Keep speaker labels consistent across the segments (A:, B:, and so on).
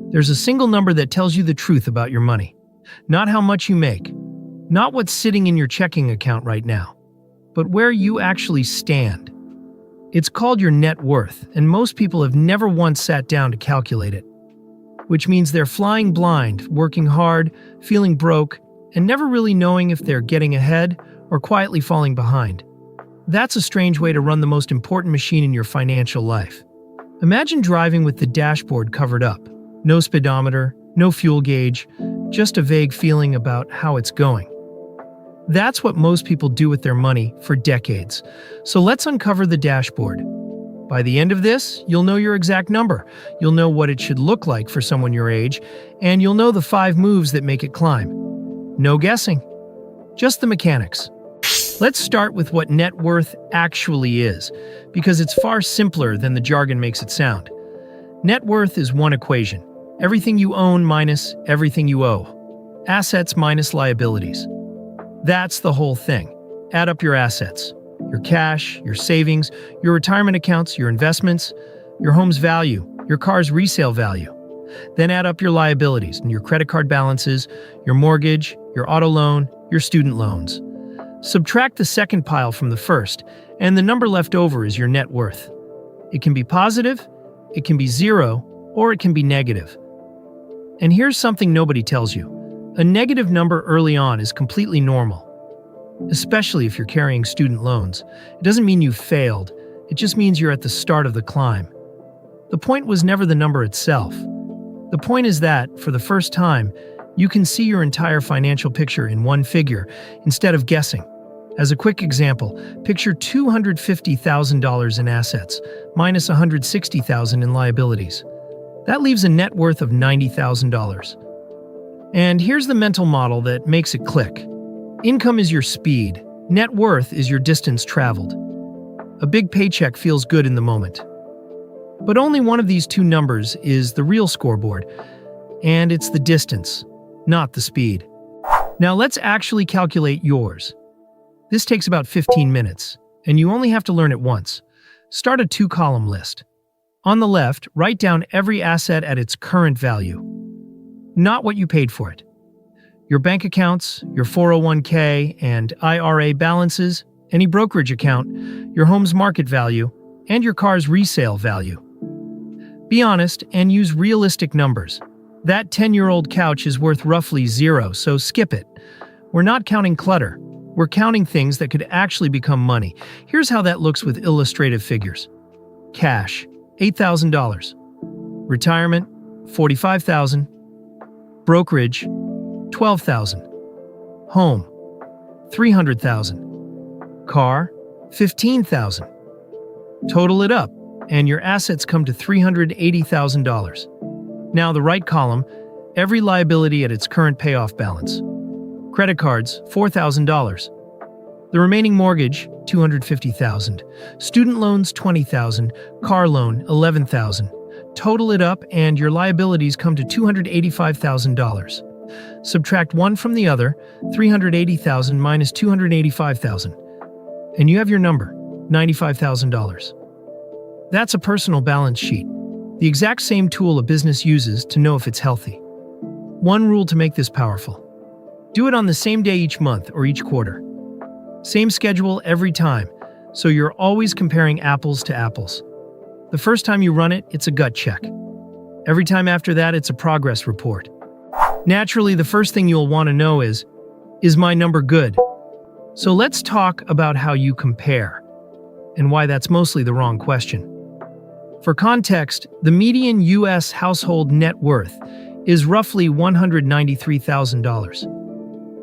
A: There's a single number that tells you the truth about your money. Not how much you make, not what's sitting in your checking account right now, but where you actually stand. It's called your net worth, and most people have never once sat down to calculate it. Which means they're flying blind, working hard, feeling broke, and never really knowing if they're getting ahead or quietly falling behind. That's a strange way to run the most important machine in your financial life. Imagine driving with the dashboard covered up. No speedometer, no fuel gauge, just a vague feeling about how it's going. That's what most people do with their money for decades. So let's uncover the dashboard. By the end of this, you'll know your exact number. You'll know what it should look like for someone your age, and you'll know the 5 moves that make it climb. No guessing, just the mechanics. Let's start with what net worth actually is, because it's far simpler than the jargon makes it sound. Net worth is one equation. Everything you own minus everything you owe. Assets minus liabilities. That's the whole thing. Add up your assets. Your cash, your savings, your retirement accounts, your investments, your home's value, your car's resale value. Then add up your liabilities and your credit card balances, your mortgage, your auto loan, your student loans. Subtract the second pile from the first, and the number left over is your net worth. It can be positive, it can be zero, or it can be negative. And here's something nobody tells you. A negative number early on is completely normal, especially if you're carrying student loans. It doesn't mean you failed, it just means you're at the start of the climb. The point was never the number itself. The point is that, for the first time, you can see your entire financial picture in one figure, instead of guessing. As a quick example, picture $250,000 in assets, minus $160,000 in liabilities. That leaves a net worth of $90,000. And here's the mental model that makes it click. Income is your speed. Net worth is your distance traveled. A big paycheck feels good in the moment. But only one of these two numbers is the real scoreboard, and it's the distance, not the speed. Now let's actually calculate yours. This takes about 15 minutes, and you only have to learn it once. Start a 2-column list. On the left, write down every asset at its current value, not what you paid for it. Your bank accounts, your 401k and IRA balances, any brokerage account, your home's market value, and your car's resale value. Be honest and use realistic numbers. That 10-year-old couch is worth roughly zero, so skip it. We're not counting clutter. We're counting things that could actually become money. Here's how that looks with illustrative figures. Cash, $8,000. Retirement, $45,000. Brokerage, $12,000. Home, $300,000. Car, $15,000. Total it up, and your assets come to $380,000. Now the right column, every liability at its current payoff balance. Credit cards, $4,000. The remaining mortgage, $250,000. Student loans, $20,000. Car loan, $11,000. Total it up, and your liabilities come to $285,000. Subtract one from the other, $380,000 minus $285,000. And you have your number, $95,000. That's a personal balance sheet, the exact same tool a business uses to know if it's healthy. One rule to make this powerful. Do it on the same day each month or each quarter. Same schedule every time, so you're always comparing apples to apples. The first time you run it, it's a gut check. Every time after that, it's a progress report. Naturally, the first thing you'll want to know is my number good? So let's talk about how you compare, and why that's mostly the wrong question. For context, the median U.S. household net worth is roughly $193,000.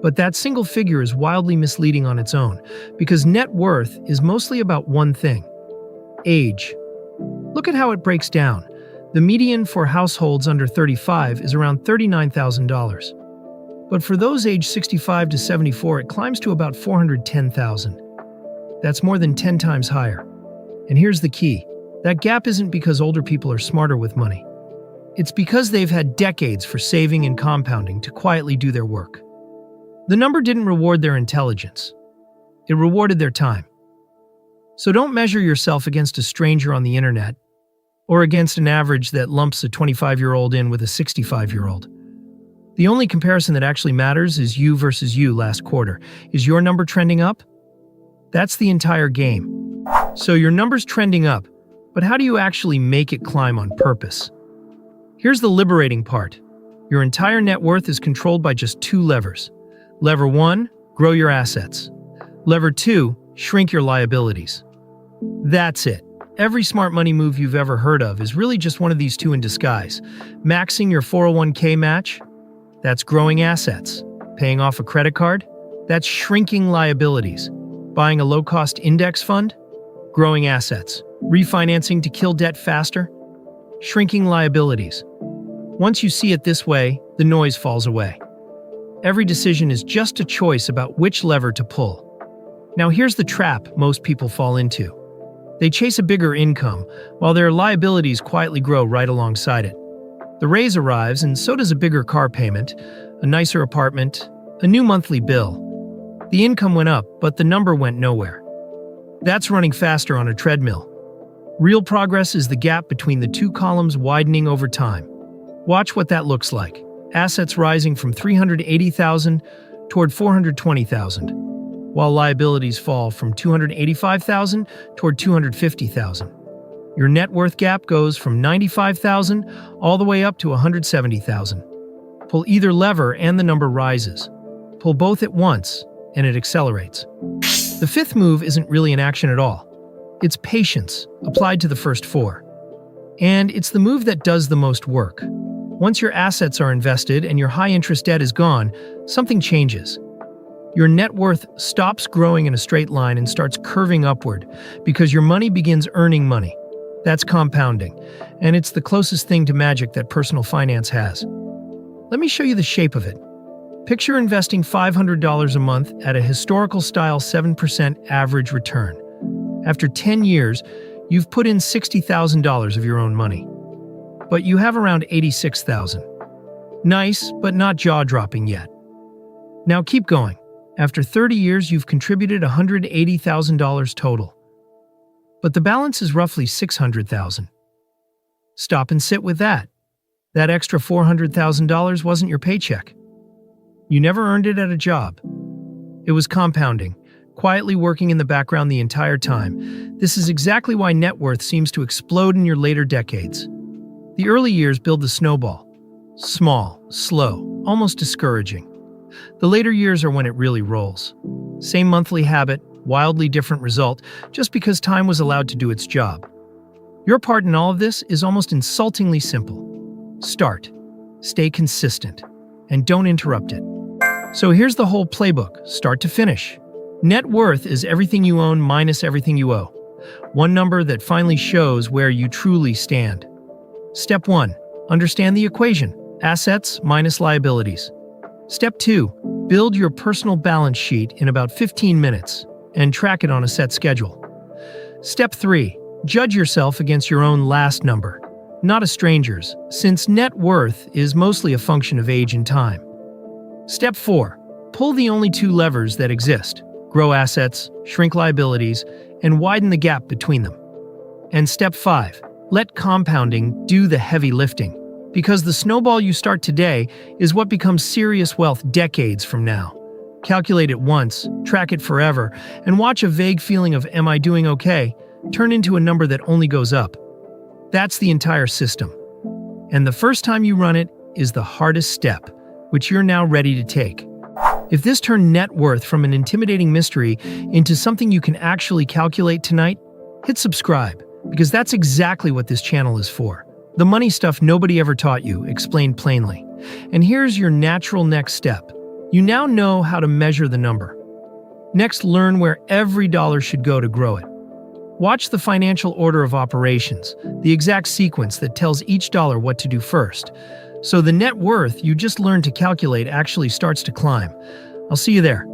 A: But that single figure is wildly misleading on its own, because net worth is mostly about one thing: age. Look at how it breaks down. The median for households under 35 is around $39,000. But for those aged 65 to 74, it climbs to about $410,000. That's more than 10 times higher. And here's the key. That gap isn't because older people are smarter with money. It's because they've had decades for saving and compounding to quietly do their work. The number didn't reward their intelligence. It rewarded their time. So don't measure yourself against a stranger on the internet. or against an average that lumps a 25-year-old in with a 65-year-old. The only comparison that actually matters is you versus you last quarter. Is your number trending up? That's the entire game. So your number's trending up, but how do you actually make it climb on purpose? Here's the liberating part. Your entire net worth is controlled by just two levers. Lever 1, grow your assets. Lever 2, shrink your liabilities. That's it. Every smart money move you've ever heard of is really just one of these two in disguise. Maxing your 401k match? That's growing assets. Paying off a credit card? That's shrinking liabilities. Buying a low-cost index fund? Growing assets. Refinancing to kill debt faster? Shrinking liabilities. Once you see it this way, the noise falls away. Every decision is just a choice about which lever to pull. Now here's the trap most people fall into. They chase a bigger income, while their liabilities quietly grow right alongside it. The raise arrives, and so does a bigger car payment, a nicer apartment, a new monthly bill. The income went up, but the number went nowhere. That's running faster on a treadmill. Real progress is the gap between the two columns widening over time. Watch what that looks like. Assets rising from $380,000 toward $420,000, while liabilities fall from $285,000 toward $250,000. Your net worth gap goes from $95,000 all the way up to $170,000. Pull either lever and the number rises. Pull both at once, and it accelerates. The fifth move isn't really an action at all. It's patience, applied to the first four. And it's the move that does the most work. Once your assets are invested and your high-interest debt is gone, something changes. Your net worth stops growing in a straight line and starts curving upward because your money begins earning money. That's compounding, and it's the closest thing to magic that personal finance has. Let me show you the shape of it. Picture investing $500 a month at a historical-style 7% average return. After 10 years, you've put in $60,000 of your own money. But you have around $86,000. Nice, but not jaw-dropping yet. Now keep going. After 30 years, you've contributed $180,000 total. But the balance is roughly $600,000. Stop and sit with that. That extra $400,000 wasn't your paycheck. You never earned it at a job. It was compounding, quietly working in the background the entire time. This is exactly why net worth seems to explode in your later decades. The early years build the snowball. Small, slow, almost discouraging. The later years are when it really rolls. Same monthly habit, wildly different result, just because time was allowed to do its job. Your part in all of this is almost insultingly simple. Start, stay consistent, and don't interrupt it. So here's the whole playbook, start to finish. Net worth is everything you own minus everything you owe. One number that finally shows where you truly stand. Step 1. Understand the equation. Assets minus liabilities. Step 2. Build your personal balance sheet in about 15 minutes and track it on a set schedule. Step 3. Judge yourself against your own last number, not a stranger's, since net worth is mostly a function of age and time. Step 4. Pull the only two levers that exist. Grow assets, shrink liabilities, and widen the gap between them. And Step 5. Let compounding do the heavy lifting, because the snowball you start today is what becomes serious wealth decades from now. Calculate it once, track it forever, and watch a vague feeling of "am I doing okay?" turn into a number that only goes up. That's the entire system. And the first time you run it is the hardest step, which you're now ready to take. If this turned net worth from an intimidating mystery into something you can actually calculate tonight, hit subscribe, because that's exactly what this channel is for. The money stuff nobody ever taught you, explained plainly. And here's your natural next step. You now know how to measure the number. Next, learn where every dollar should go to grow it. Watch the financial order of operations, the exact sequence that tells each dollar what to do first. So the net worth you just learned to calculate actually starts to climb. I'll see you there.